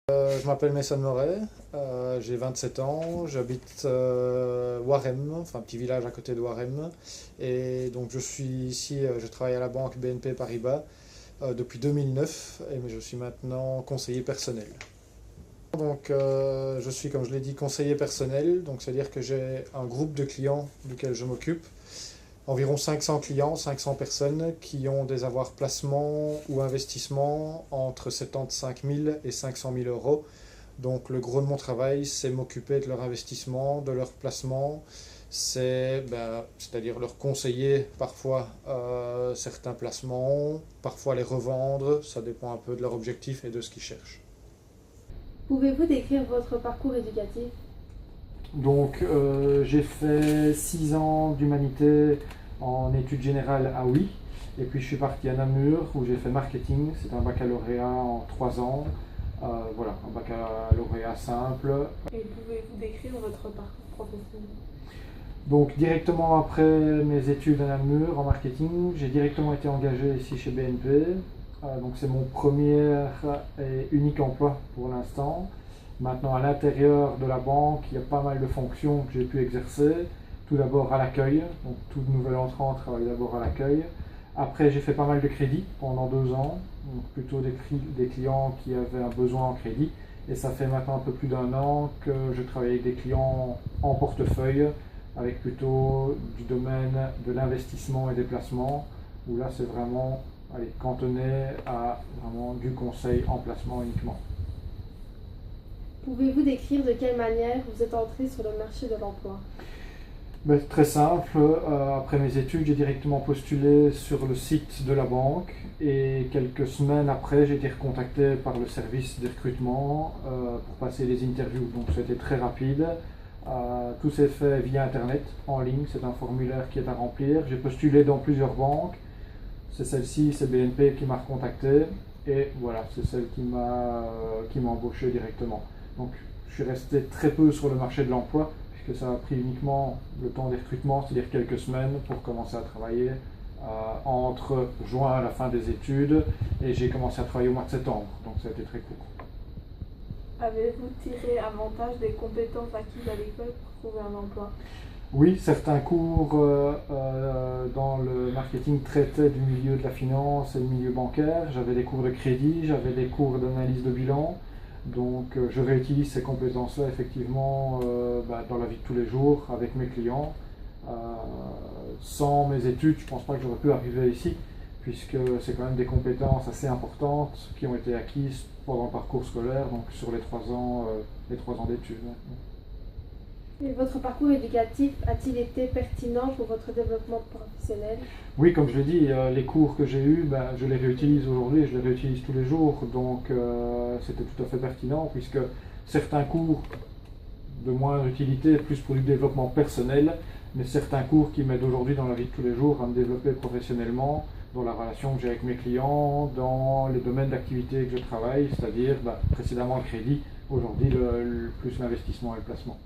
Je m'appelle Mason Moret, j'ai 27 ans, j'habite Warem, enfin un petit village à côté de Warem. Et donc je suis ici, je travaille à la banque BNP Paribas depuis 2009 et je suis maintenant conseiller personnel. Donc je suis, comme je l'ai dit, conseiller personnel, donc c'est-à-dire que j'ai un groupe de clients duquel je m'occupe. Environ 500 clients, 500 personnes qui ont des avoirs placements ou investissements entre 75 000 et 500 000 euros. Donc le gros de mon travail, c'est m'occuper de leur investissement, de leur placement, c'est-à-dire leur conseiller parfois certains placements, parfois les revendre, ça dépend un peu de leur objectif et de ce qu'ils cherchent. Pouvez-vous décrire votre parcours éducatif? Donc j'ai fait 6 ans d'humanité en études générales à Oui, et puis je suis parti à Namur où j'ai fait marketing, c'est un baccalauréat en 3 ans, voilà, un baccalauréat simple. Et pouvez-vous décrire votre parcours professionnel? Donc directement après mes études à Namur en marketing, j'ai directement été engagé ici chez BNP, donc c'est mon premier et unique emploi pour l'instant. Maintenant, à l'intérieur de la banque, il y a pas mal de fonctions que j'ai pu exercer. Tout d'abord à l'accueil, donc tout nouvel entrant travaille d'abord à l'accueil. Après, j'ai fait pas mal de crédits pendant 2 ans, donc plutôt des clients qui avaient un besoin en crédit. Et ça fait maintenant un peu plus d'1 an que je travaille avec des clients en portefeuille, avec plutôt du domaine de l'investissement et des placements, où là c'est vraiment cantonné à vraiment du conseil en placement uniquement. Pouvez-vous décrire de quelle manière vous êtes entré sur le marché de l'emploi? Très simple, après mes études, j'ai directement postulé sur le site de la banque et quelques semaines après, j'ai été recontacté par le service de recrutement pour passer les interviews. Donc c'était très rapide. Tout s'est fait via Internet, en ligne, c'est un formulaire qui est à remplir. J'ai postulé dans plusieurs banques, c'est celle-ci, c'est BNP qui m'a recontacté et voilà, c'est celle qui m'a embauché directement. Donc je suis resté très peu sur le marché de l'emploi, puisque ça a pris uniquement le temps des recrutements, c'est-à-dire quelques semaines pour commencer à travailler entre juin à la fin des études, et j'ai commencé à travailler au mois de septembre, donc ça a été très court. Avez-vous tiré avantage des compétences acquises à l'école pour trouver un emploi? Oui, certains cours dans le marketing traitaient du milieu de la finance et du milieu bancaire. J'avais des cours de crédit, j'avais des cours d'analyse de bilan. Donc je réutilise ces compétences-là effectivement dans la vie de tous les jours avec mes clients. Sans mes études, je ne pense pas que j'aurais pu arriver ici, puisque c'est quand même des compétences assez importantes qui ont été acquises pendant le parcours scolaire, donc sur les 3 ans d'études. Et votre parcours éducatif a-t-il été pertinent pour votre développement professionnel? Oui, comme je l'ai dit, les cours que j'ai eus, je les réutilise aujourd'hui, je les réutilise tous les jours, donc c'était tout à fait pertinent, puisque certains cours de moindre utilité, plus pour du développement personnel, mais certains cours qui m'aident aujourd'hui dans la vie de tous les jours à me développer professionnellement, dans la relation que j'ai avec mes clients, dans les domaines d'activité que je travaille, c'est-à-dire précédemment le crédit, aujourd'hui plus l'investissement et le placement.